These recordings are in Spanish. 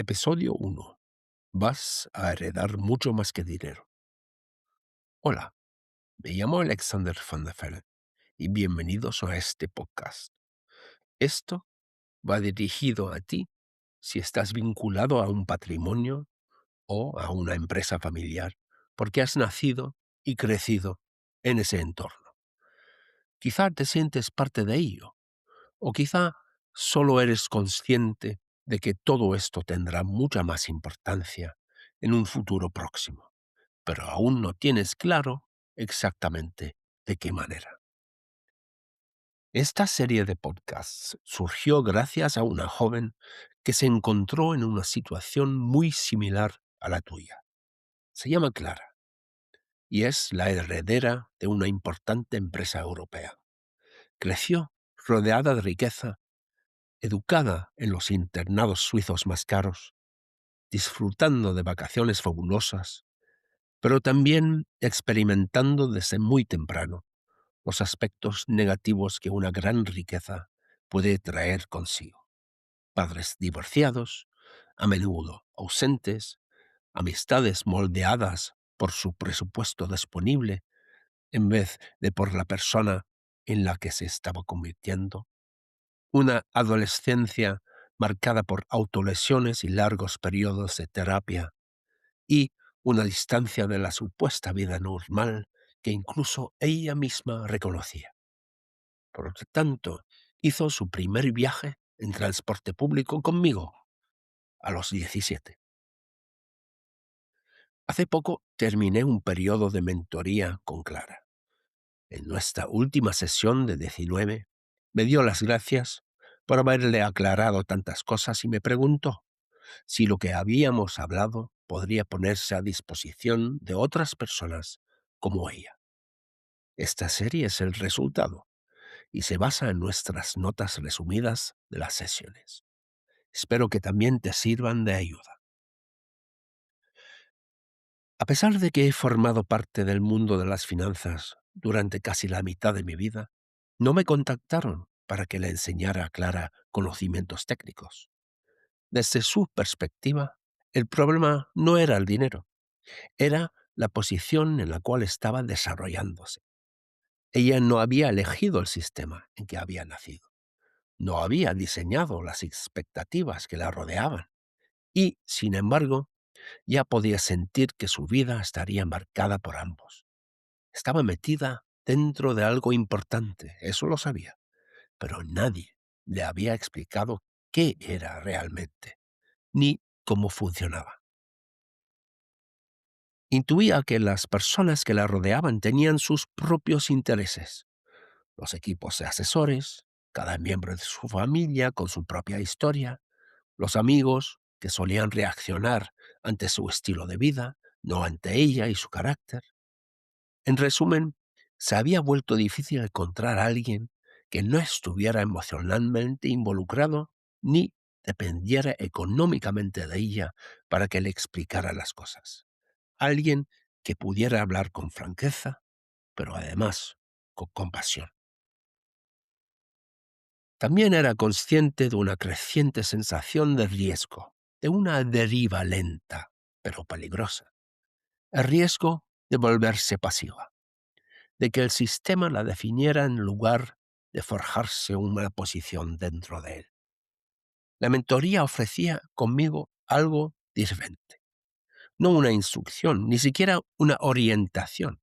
Episodio 1. Vas a heredar mucho más que dinero. Hola, me llamo Alexander Van der Vellen y bienvenidos a este podcast. Esto va dirigido a ti si estás vinculado a un patrimonio o a una empresa familiar, porque has nacido y crecido en ese entorno. Quizá te sientes parte de ello, o quizá solo eres consciente de que todo esto tendrá mucha más importancia en un futuro próximo, pero aún no tienes claro exactamente de qué manera. Esta serie de podcasts surgió gracias a una joven que se encontró en una situación muy similar a la tuya. Se llama Clara y es la heredera de una importante empresa europea. Creció rodeada de riqueza, educada en los internados suizos más caros, disfrutando de vacaciones fabulosas, pero también experimentando desde muy temprano los aspectos negativos que una gran riqueza puede traer consigo. Padres divorciados, a menudo ausentes, amistades moldeadas por su presupuesto disponible en vez de por la persona en la que se estaba convirtiendo, una adolescencia marcada por autolesiones y largos periodos de terapia, y una distancia de la supuesta vida normal que incluso ella misma reconocía. Por lo tanto, hizo su primer viaje en transporte público conmigo, a los 17. Hace poco terminé un periodo de mentoría con Clara. En nuestra última sesión de 19, me dio las gracias por haberle aclarado tantas cosas y me preguntó si lo que habíamos hablado podría ponerse a disposición de otras personas como ella. Esta serie es el resultado y se basa en nuestras notas resumidas de las sesiones. Espero que también te sirvan de ayuda. A pesar de que he formado parte del mundo de las finanzas durante casi la mitad de mi vida, no me contactaron para que le enseñara a Clara conocimientos técnicos. Desde su perspectiva, el problema no era el dinero, era la posición en la cual estaba desarrollándose. Ella no había elegido el sistema en que había nacido, no había diseñado las expectativas que la rodeaban y, sin embargo, ya podía sentir que su vida estaría marcada por ambos. Estaba metida dentro de algo importante, eso lo sabía, pero nadie le había explicado qué era realmente, ni cómo funcionaba. Intuía que las personas que la rodeaban tenían sus propios intereses, los equipos de asesores, cada miembro de su familia con su propia historia, los amigos que solían reaccionar ante su estilo de vida, no ante ella y su carácter. En resumen, se había vuelto difícil encontrar a alguien que no estuviera emocionalmente involucrado ni dependiera económicamente de ella para que le explicara las cosas. Alguien que pudiera hablar con franqueza, pero además con compasión. También era consciente de una creciente sensación de riesgo, de una deriva lenta, pero peligrosa. El riesgo de volverse pasiva, de que el sistema la definiera en lugar de forjarse una posición dentro de él. La mentoría ofrecía conmigo algo diferente, no una instrucción, ni siquiera una orientación,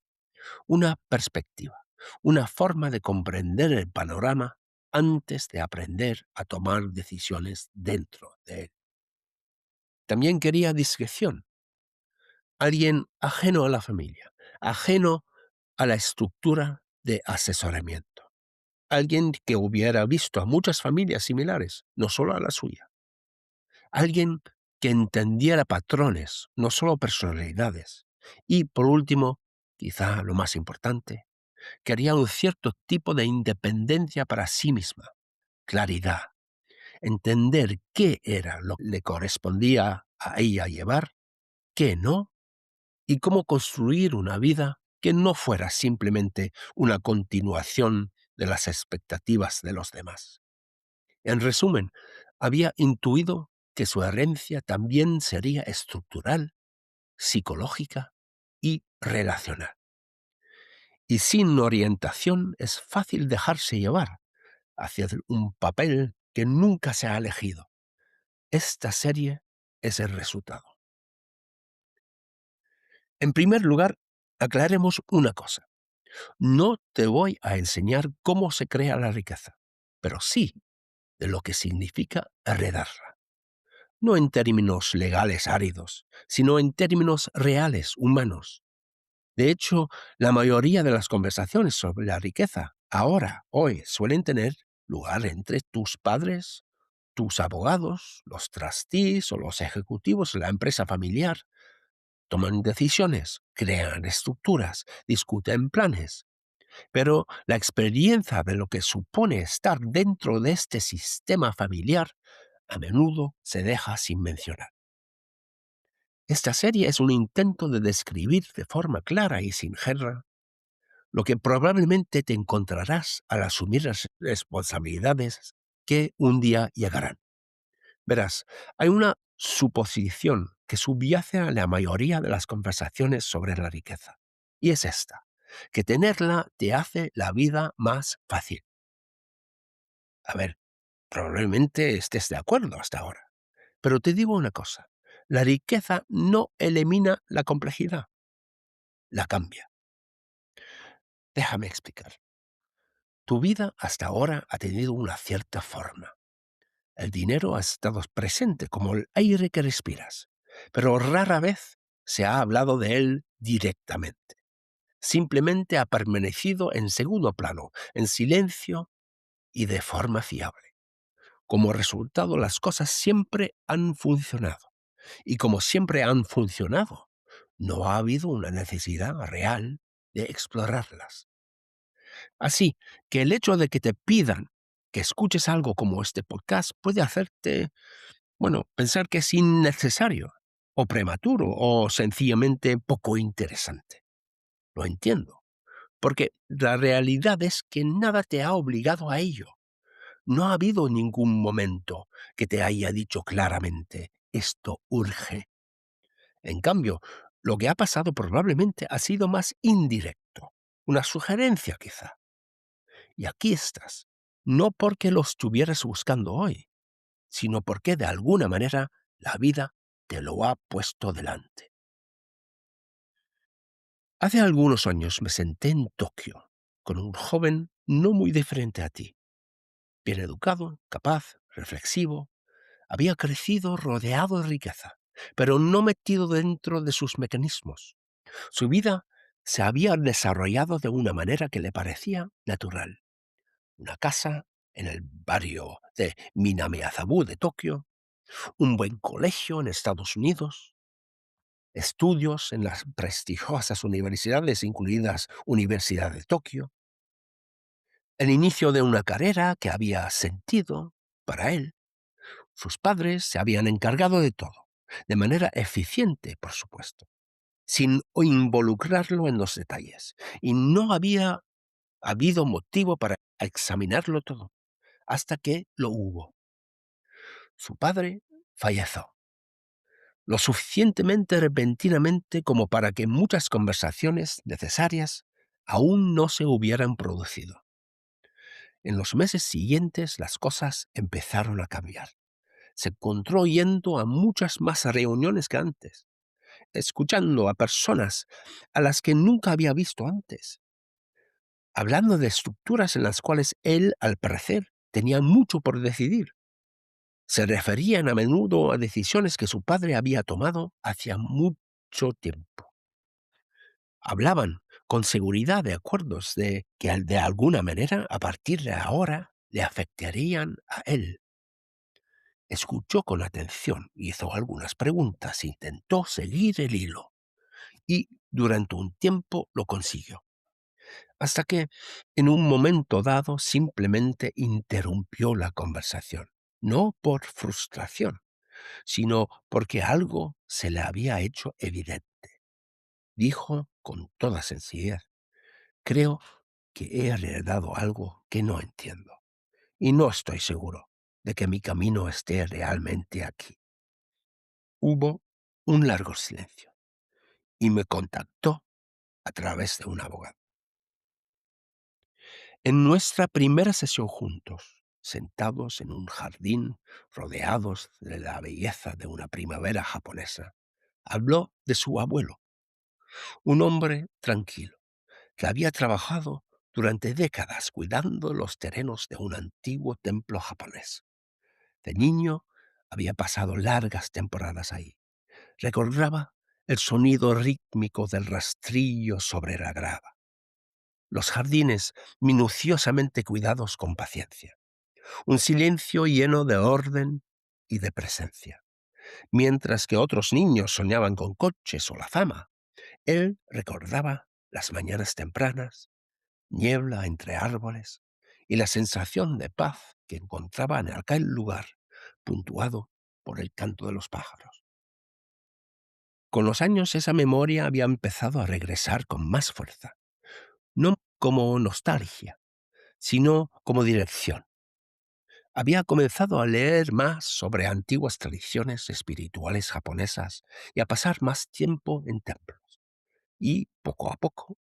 una perspectiva, una forma de comprender el panorama antes de aprender a tomar decisiones dentro de él. También quería discreción, alguien ajeno a la familia, ajeno a la estructura de asesoramiento, alguien que hubiera visto a muchas familias similares, no solo a la suya, alguien que entendiera patrones, no solo personalidades, y por último, quizá lo más importante, quería un cierto tipo de independencia para sí misma, claridad, entender qué era lo que le correspondía a ella llevar, qué no, y cómo construir una vida que no fuera simplemente una continuación de las expectativas de los demás. En resumen, había intuido que su herencia también sería estructural, psicológica y relacional. Y sin orientación es fácil dejarse llevar hacia un papel que nunca se ha elegido. Esta serie es el resultado. En primer lugar, aclaremos una cosa. No te voy a enseñar cómo se crea la riqueza, pero sí de lo que significa heredarla. No en términos legales áridos, sino en términos reales, humanos. De hecho, la mayoría de las conversaciones sobre la riqueza, hoy, suelen tener lugar entre tus padres, tus abogados, los trustees o los ejecutivos de la empresa familiar. Toman decisiones, crean estructuras, discuten planes. Pero la experiencia de lo que supone estar dentro de este sistema familiar a menudo se deja sin mencionar. Esta serie es un intento de describir de forma clara y sin guerra lo que probablemente te encontrarás al asumir las responsabilidades que un día llegarán. Verás, hay una suposición que subyace a la mayoría de las conversaciones sobre la riqueza, y es esta, que tenerla te hace la vida más fácil. A ver, probablemente estés de acuerdo hasta ahora, pero te digo una cosa, la riqueza no elimina la complejidad, la cambia. Déjame explicar. Tu vida hasta ahora ha tenido una cierta forma. El dinero ha estado presente como el aire que respiras, pero rara vez se ha hablado de él directamente. Simplemente ha permanecido en segundo plano, en silencio y de forma fiable. Como resultado, las cosas siempre han funcionado. Y como siempre han funcionado, no ha habido una necesidad real de explorarlas. Así que el hecho de que te pidan que escuches algo como este podcast puede hacerte, pensar que es innecesario, o prematuro, o sencillamente poco interesante. Lo entiendo, porque la realidad es que nada te ha obligado a ello. No ha habido ningún momento que te haya dicho claramente, esto urge. En cambio, lo que ha pasado probablemente ha sido más indirecto, una sugerencia quizá. Y aquí estás, no porque lo estuvieras buscando hoy, sino porque de alguna manera la vida te lo ha puesto delante. Hace algunos años me senté en Tokio con un joven no muy diferente a ti, bien educado, capaz, reflexivo. Había crecido rodeado de riqueza, pero no metido dentro de sus mecanismos. Su vida se había desarrollado de una manera que le parecía natural. Una casa en el barrio de Minamiazabu de Tokio, un buen colegio en Estados Unidos, estudios en las prestigiosas universidades, incluidas Universidad de Tokio, el inicio de una carrera que había sentido para él. Sus padres se habían encargado de todo, de manera eficiente, por supuesto, sin involucrarlo en los detalles, y no había habido motivo para examinarlo todo, hasta que lo hubo. Su padre falleció, lo suficientemente repentinamente como para que muchas conversaciones necesarias aún no se hubieran producido. En los meses siguientes las cosas empezaron a cambiar. Se encontró yendo a muchas más reuniones que antes, escuchando a personas a las que nunca había visto antes, hablando de estructuras en las cuales él, al parecer, tenía mucho por decidir. Se referían a menudo a decisiones que su padre había tomado hacía mucho tiempo. Hablaban con seguridad de acuerdos de que de alguna manera, a partir de ahora, le afectarían a él. Escuchó con atención, hizo algunas preguntas, intentó seguir el hilo y durante un tiempo lo consiguió. Hasta que, en un momento dado, simplemente interrumpió la conversación, no por frustración, sino porque algo se le había hecho evidente. Dijo con toda sencillez, creo que he heredado algo que no entiendo, y no estoy seguro de que mi camino esté realmente aquí. Hubo un largo silencio y me contactó a través de un abogado. En nuestra primera sesión juntos, sentados en un jardín, rodeados de la belleza de una primavera japonesa, habló de su abuelo, un hombre tranquilo, que había trabajado durante décadas cuidando los terrenos de un antiguo templo japonés. De niño había pasado largas temporadas ahí. Recordaba el sonido rítmico del rastrillo sobre la grava, los jardines minuciosamente cuidados con paciencia, un silencio lleno de orden y de presencia. Mientras que otros niños soñaban con coches o la fama, él recordaba las mañanas tempranas, niebla entre árboles y la sensación de paz que encontraba en aquel lugar, puntuado por el canto de los pájaros. Con los años esa memoria había empezado a regresar con más fuerza, no como nostalgia, sino como dirección. Había comenzado a leer más sobre antiguas tradiciones espirituales japonesas y a pasar más tiempo en templos. Y, poco a poco,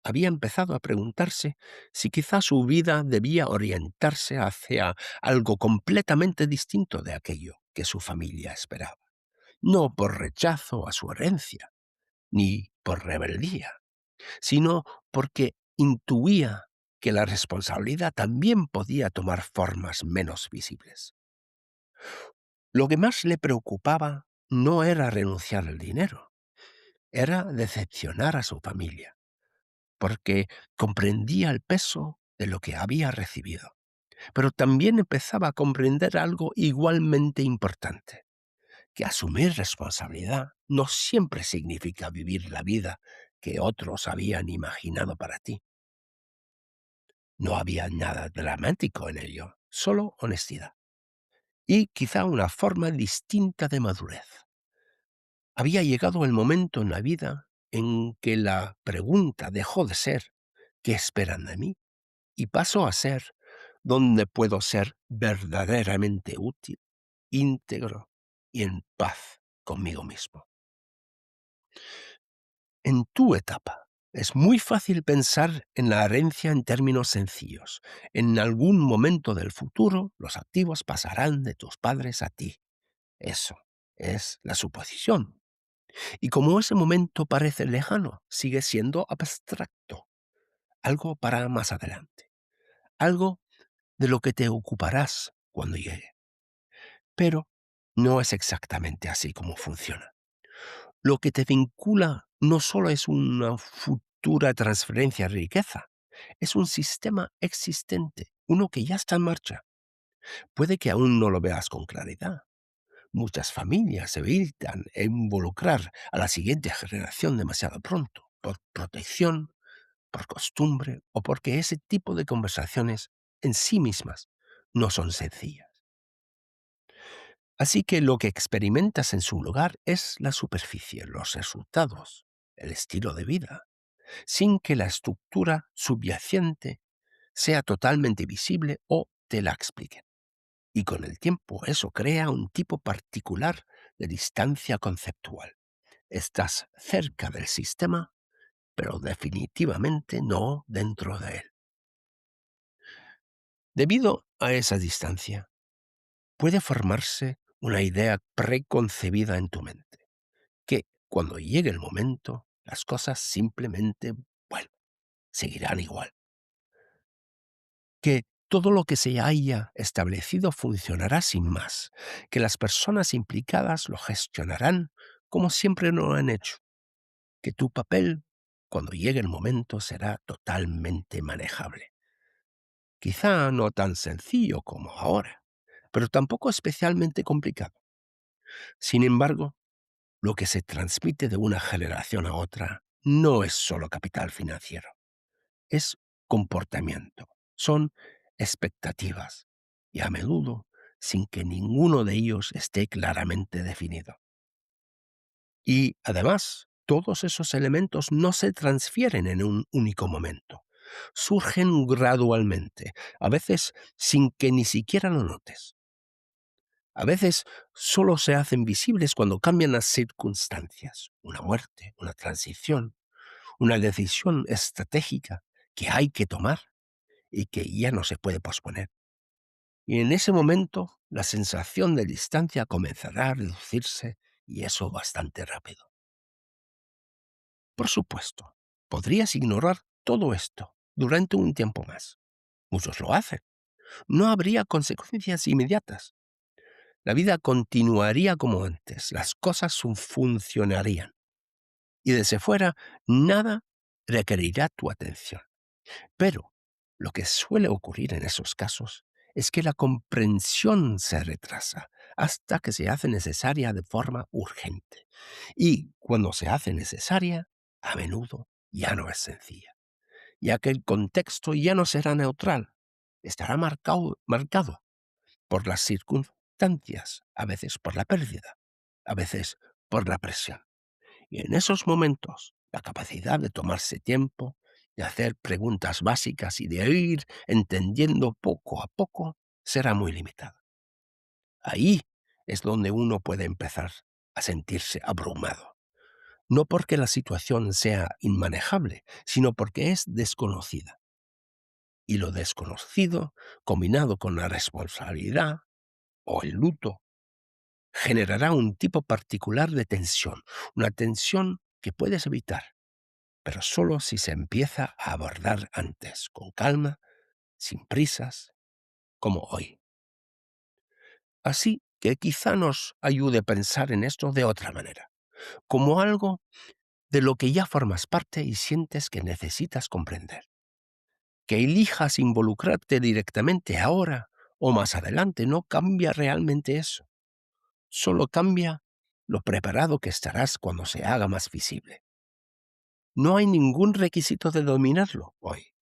había empezado a preguntarse si quizá su vida debía orientarse hacia algo completamente distinto de aquello que su familia esperaba. No por rechazo a su herencia, ni por rebeldía, sino porque intuía que la responsabilidad también podía tomar formas menos visibles. Lo que más le preocupaba no era renunciar al dinero, era decepcionar a su familia, porque comprendía el peso de lo que había recibido. Pero también empezaba a comprender algo igualmente importante, que asumir responsabilidad no siempre significa vivir la vida que otros habían imaginado para ti. No había nada dramático en ello, solo honestidad y quizá una forma distinta de madurez. Había llegado el momento en la vida en que la pregunta dejó de ser ¿qué esperan de mí? Y pasó a ser ¿dónde puedo ser verdaderamente útil, íntegro y en paz conmigo mismo? En tu etapa, es muy fácil pensar en la herencia en términos sencillos. En algún momento del futuro, los activos pasarán de tus padres a ti. Eso es la suposición. Y como ese momento parece lejano, sigue siendo abstracto, algo para más adelante, algo de lo que te ocuparás cuando llegue. Pero no es exactamente así como funciona. Lo que te vincula no solo es una futura transferencia de riqueza, es un sistema existente, uno que ya está en marcha. Puede que aún no lo veas con claridad. Muchas familias se evitan involucrar a la siguiente generación demasiado pronto, por protección, por costumbre o porque ese tipo de conversaciones en sí mismas no son sencillas. Así que lo que experimentas en su lugar es la superficie, los resultados, el estilo de vida, sin que la estructura subyacente sea totalmente visible o te la expliquen. Y con el tiempo eso crea un tipo particular de distancia conceptual. Estás cerca del sistema, pero definitivamente no dentro de él. Debido a esa distancia, puede formarse una idea preconcebida en tu mente, que cuando llegue el momento, las cosas simplemente, bueno, seguirán igual. Que todo lo que se haya establecido funcionará sin más, que las personas implicadas lo gestionarán como siempre lo han hecho, que tu papel, cuando llegue el momento, será totalmente manejable. Quizá no tan sencillo como ahora, pero tampoco especialmente complicado. Sin embargo, lo que se transmite de una generación a otra no es solo capital financiero, es comportamiento, son expectativas y a menudo sin que ninguno de ellos esté claramente definido. Y además, todos esos elementos no se transfieren en un único momento. Surgen gradualmente, a veces sin que ni siquiera lo notes. A veces solo se hacen visibles cuando cambian las circunstancias, una muerte, una transición, una decisión estratégica que hay que tomar y que ya no se puede posponer. Y en ese momento la sensación de distancia comenzará a reducirse y eso bastante rápido. Por supuesto, podrías ignorar todo esto durante un tiempo más. Muchos lo hacen. No habría consecuencias inmediatas. La vida continuaría como antes, las cosas funcionarían. Y desde fuera, nada requerirá tu atención. Pero lo que suele ocurrir en esos casos es que la comprensión se retrasa hasta que se hace necesaria de forma urgente. Y cuando se hace necesaria, a menudo ya no es sencilla, ya que el contexto ya no será neutral, estará marcado por las circunstancias, a veces por la pérdida, a veces por la presión. Y en esos momentos, la capacidad de tomarse tiempo, de hacer preguntas básicas y de ir entendiendo poco a poco será muy limitada. Ahí es donde uno puede empezar a sentirse abrumado. No porque la situación sea inmanejable, sino porque es desconocida. Y lo desconocido, combinado con la responsabilidad o el luto, generará un tipo particular de tensión, una tensión que puedes evitar, pero solo si se empieza a abordar antes, con calma, sin prisas, como hoy. Así que quizá nos ayude a pensar en esto de otra manera, como algo de lo que ya formas parte y sientes que necesitas comprender. Que elijas involucrarte directamente ahora o más adelante no cambia realmente eso, solo cambia lo preparado que estarás cuando se haga más visible. No hay ningún requisito de dominarlo hoy.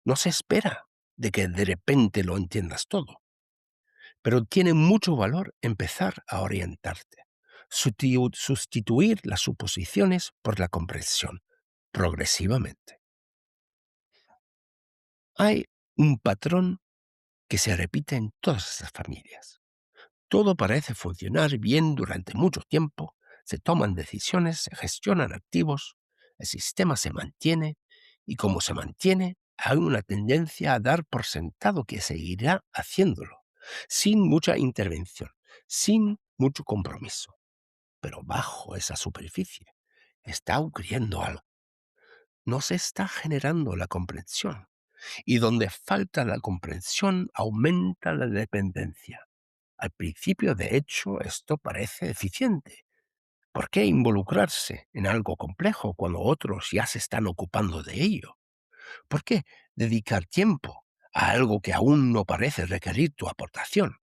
No se espera de que de repente lo entiendas todo, pero tiene mucho valor empezar a orientarte, sustituir las suposiciones por la comprensión, progresivamente. Hay un patrón que se repite en todas las familias. Todo parece funcionar bien durante mucho tiempo, se toman decisiones, se gestionan activos, el sistema se mantiene y como se mantiene, hay una tendencia a dar por sentado que seguirá haciéndolo, sin mucha intervención, sin mucho compromiso. Pero bajo esa superficie está ocurriendo algo. No se está generando la comprensión. Y donde falta la comprensión, aumenta la dependencia. Al principio, de hecho, esto parece eficiente. ¿Por qué involucrarse en algo complejo cuando otros ya se están ocupando de ello? ¿Por qué dedicar tiempo a algo que aún no parece requerir tu aportación?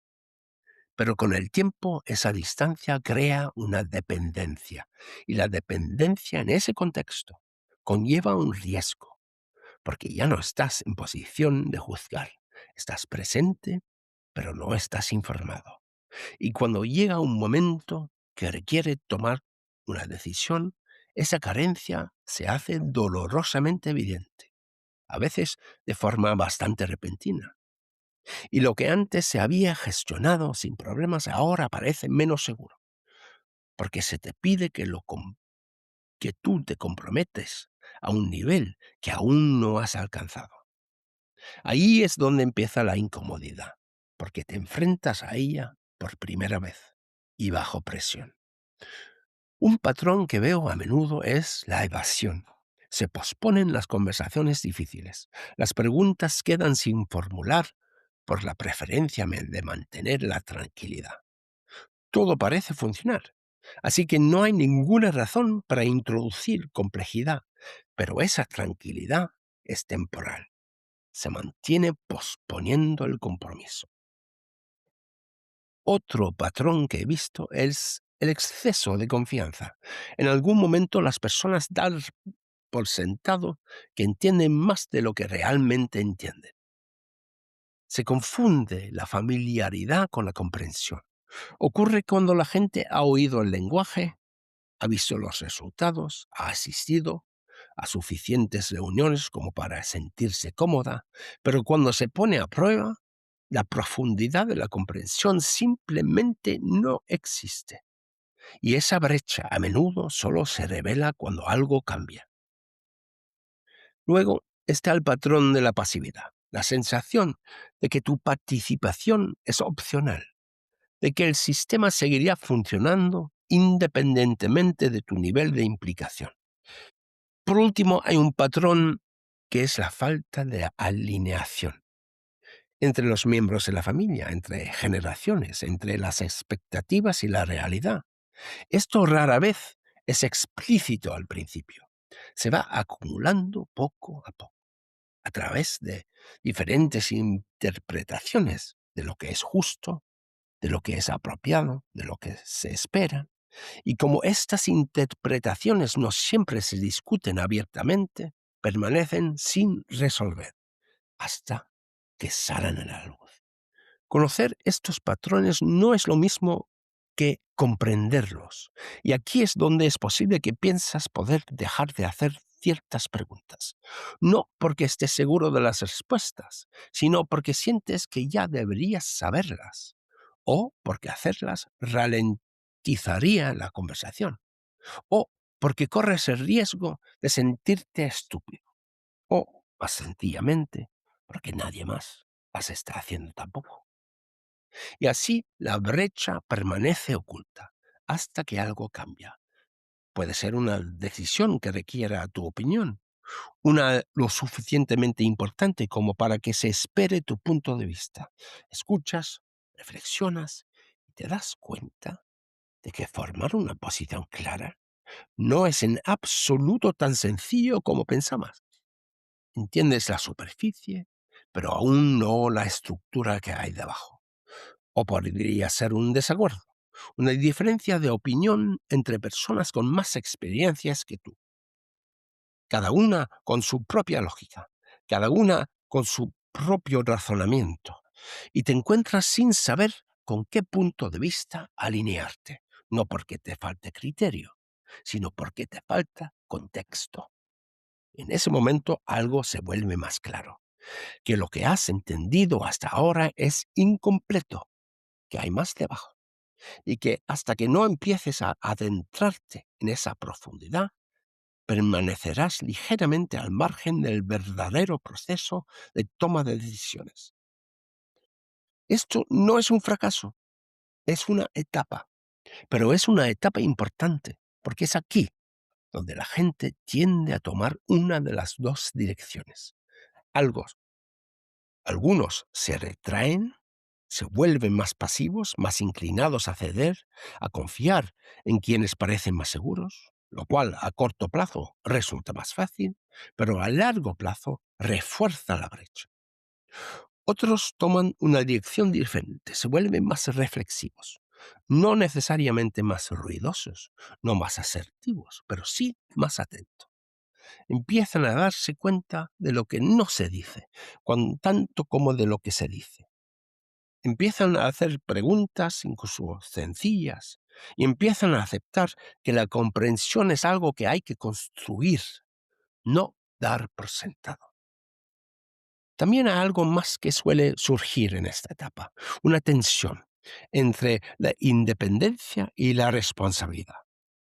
Pero con el tiempo esa distancia crea una dependencia, y la dependencia en ese contexto conlleva un riesgo, porque ya no estás en posición de juzgar. Estás presente, pero no estás informado. Y cuando llega un momento que requiere tomar una decisión, esa carencia se hace dolorosamente evidente, a veces de forma bastante repentina. Y lo que antes se había gestionado sin problemas ahora parece menos seguro, porque se te pide que tú te comprometes a un nivel que aún no has alcanzado. Ahí es donde empieza la incomodidad, porque te enfrentas a ella por primera vez y bajo presión. Un patrón que veo a menudo es la evasión. Se posponen las conversaciones difíciles. Las preguntas quedan sin formular por la preferencia de mantener la tranquilidad. Todo parece funcionar, así que no hay ninguna razón para introducir complejidad, pero esa tranquilidad es temporal. Se mantiene posponiendo el compromiso. Otro patrón que he visto es el exceso de confianza. En algún momento las personas dan por sentado que entienden más de lo que realmente entienden. Se confunde la familiaridad con la comprensión. Ocurre cuando la gente ha oído el lenguaje, ha visto los resultados, ha asistido a suficientes reuniones como para sentirse cómoda, pero cuando se pone a prueba, La profundidad de la comprensión simplemente no existe. Y esa brecha a menudo solo se revela cuando algo cambia. Luego está el patrón de la pasividad, la sensación de que tu participación es opcional, de que el sistema seguiría funcionando independientemente de tu nivel de implicación. Por último, hay un patrón que es la falta de alineación entre los miembros de la familia, entre generaciones, entre las expectativas y la realidad. Esto rara vez es explícito al principio. Se va acumulando poco a poco, a través de diferentes interpretaciones de lo que es justo, de lo que es apropiado, de lo que se espera. Y como estas interpretaciones no siempre se discuten abiertamente, permanecen sin resolver hasta que salen a la luz. Conocer estos patrones no es lo mismo que comprenderlos. Y aquí es donde es posible que piensas poder dejar de hacer ciertas preguntas. No porque estés seguro de las respuestas, sino porque sientes que ya deberías saberlas. O porque hacerlas ralentizaría la conversación. O porque corres el riesgo de sentirte estúpido. O, más sencillamente, porque nadie más las está haciendo tampoco. Y así la brecha permanece oculta hasta que algo cambia. Puede ser una decisión que requiera tu opinión, una lo suficientemente importante como para que se espere tu punto de vista. Escuchas, reflexionas y te das cuenta de que formar una posición clara no es en absoluto tan sencillo como pensabas. Entiendes la superficie, pero aún no la estructura que hay debajo. O podría ser un desacuerdo, una diferencia de opinión entre personas con más experiencias que tú, cada una con su propia lógica, cada una con su propio razonamiento, y te encuentras sin saber con qué punto de vista alinearte, no porque te falte criterio, sino porque te falta contexto. En ese momento algo se vuelve más claro, que lo que has entendido hasta ahora es incompleto, que hay más debajo y que hasta que no empieces a adentrarte en esa profundidad, permanecerás ligeramente al margen del verdadero proceso de toma de decisiones. Esto no es un fracaso, es una etapa, pero es una etapa importante, porque es aquí donde la gente tiende a tomar una de las dos direcciones. Algo Algunos se retraen, se vuelven más pasivos, más inclinados a ceder, a confiar en quienes parecen más seguros, lo cual a corto plazo resulta más fácil, pero a largo plazo refuerza la brecha. Otros toman una dirección diferente, se vuelven más reflexivos, no necesariamente más ruidosos, no más asertivos, pero sí más atentos. Empiezan a darse cuenta de lo que no se dice, tanto como de lo que se dice. Empiezan a hacer preguntas, incluso sencillas, y empiezan a aceptar que la comprensión es algo que hay que construir, no dar por sentado. También hay algo más que suele surgir en esta etapa, una tensión entre la independencia y la responsabilidad.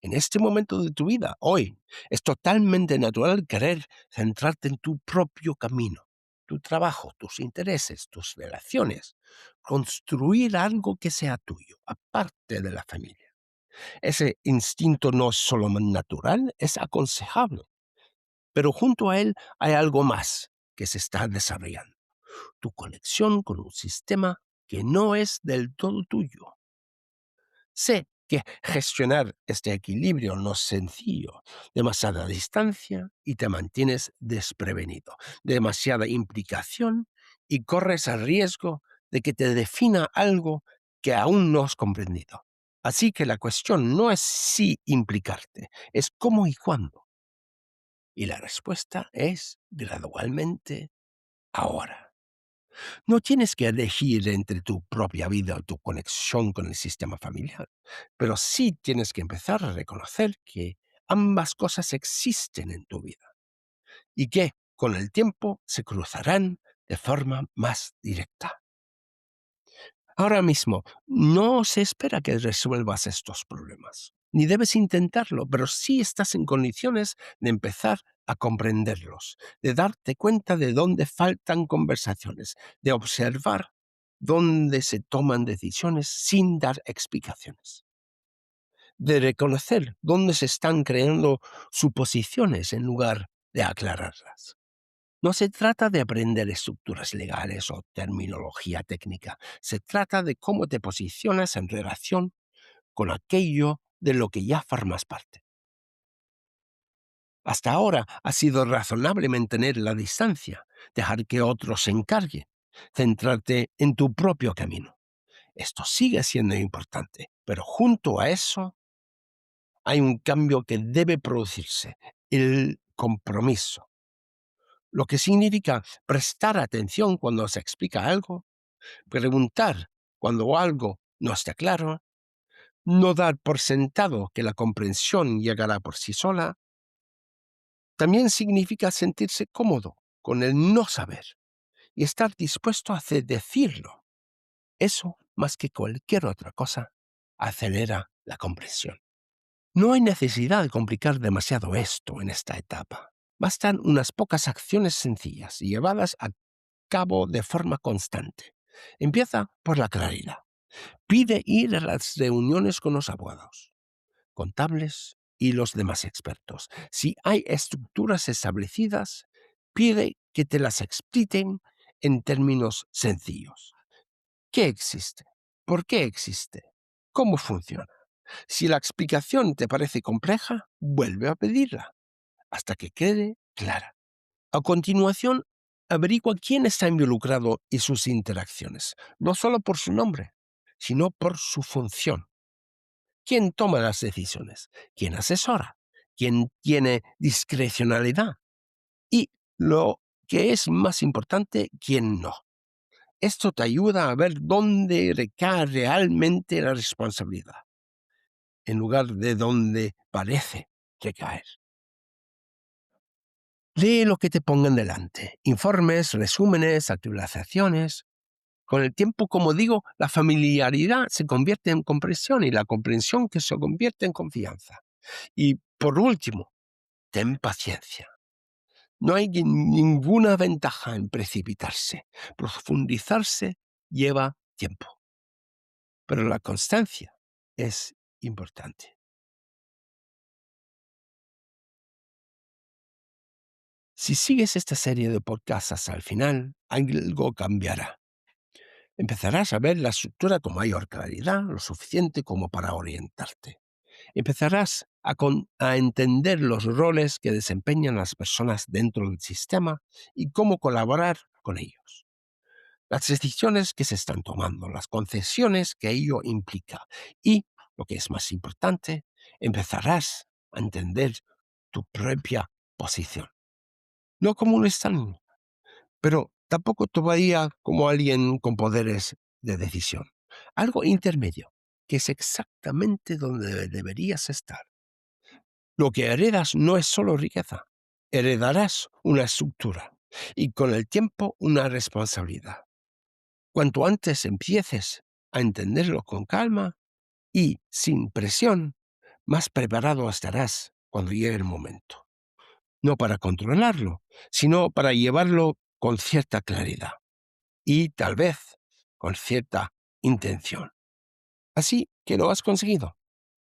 En este momento de tu vida, hoy, es totalmente natural querer centrarte en tu propio camino, tu trabajo, tus intereses, tus relaciones, construir algo que sea tuyo, aparte de la familia. Ese instinto no es solo natural, es aconsejable, pero junto a él hay algo más que se está desarrollando, tu conexión con un sistema que no es del todo tuyo. Sé que gestionar este equilibrio no es sencillo, demasiada distancia y te mantienes desprevenido, demasiada implicación y corres el riesgo de que te defina algo que aún no has comprendido. Así que la cuestión no es si implicarte, es cómo y cuándo. Y la respuesta es gradualmente ahora. No tienes que elegir entre tu propia vida o tu conexión con el sistema familiar, pero sí tienes que empezar a reconocer que ambas cosas existen en tu vida y que con el tiempo se cruzarán de forma más directa. Ahora mismo, no se espera que resuelvas estos problemas, ni debes intentarlo, pero sí estás en condiciones de empezar a comprenderlos, de darte cuenta de dónde faltan conversaciones, de observar dónde se toman decisiones sin dar explicaciones, de reconocer dónde se están creando suposiciones en lugar de aclararlas. No se trata de aprender estructuras legales o terminología técnica, se trata de cómo te posicionas en relación con aquello de lo que ya formas parte. Hasta ahora ha sido razonable mantener la distancia, dejar que otros se encarguen, centrarte en tu propio camino. Esto sigue siendo importante, pero junto a eso hay un cambio que debe producirse, el compromiso, lo que significa prestar atención cuando se explica algo, preguntar cuando algo no está claro, no dar por sentado que la comprensión llegará por sí sola. También significa sentirse cómodo con el no saber y estar dispuesto a decirlo. Eso, más que cualquier otra cosa, acelera la comprensión. No hay necesidad de complicar demasiado esto en esta etapa. Bastan unas pocas acciones sencillas llevadas a cabo de forma constante. Empieza por la claridad. Pide ir a las reuniones con los abogados, contables y los demás expertos. Si hay estructuras establecidas, pide que te las expliquen en términos sencillos. ¿Qué existe? ¿Por qué existe? ¿Cómo funciona? Si la explicación te parece compleja, vuelve a pedirla hasta que quede clara. A continuación, averigua quién está involucrado y sus interacciones, no solo por su nombre, sino por su función. ¿Quién toma las decisiones? ¿Quién asesora? ¿Quién tiene discrecionalidad? Y lo que es más importante, ¿quién no? Esto te ayuda a ver dónde recae realmente la responsabilidad, en lugar de dónde parece recaer. Lee lo que te pongan delante, informes, resúmenes, actualizaciones. Con el tiempo, como digo, la familiaridad se convierte en comprensión y la comprensión que se convierte en confianza. Y por último, ten paciencia. No hay ninguna ventaja en precipitarse. Profundizarse lleva tiempo, pero la constancia es importante. Si sigues esta serie de podcasts hasta el final, algo cambiará. Empezarás a ver la estructura con mayor claridad, lo suficiente como para orientarte. Empezarás a entender los roles que desempeñan las personas dentro del sistema y cómo colaborar con ellos. Las decisiones que se están tomando, las concesiones que ello implica y, lo que es más importante, empezarás a entender tu propia posición. No como un extraño, pero tampoco todavía como alguien con poderes de decisión. Algo intermedio, que es exactamente donde deberías estar. Lo que heredas no es solo riqueza, heredarás una estructura y con el tiempo una responsabilidad. Cuanto antes empieces a entenderlo con calma y sin presión, más preparado estarás cuando llegue el momento. No para controlarlo, sino para llevarlo con cierta claridad y tal vez con cierta intención. Así que lo has conseguido.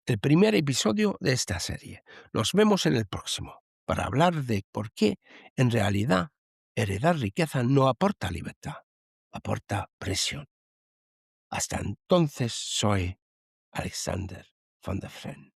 El primer episodio de esta serie. Nos vemos en el próximo para hablar de por qué, en realidad, heredar riqueza no aporta libertad, aporta presión. Hasta entonces soy Alexander von der Fren.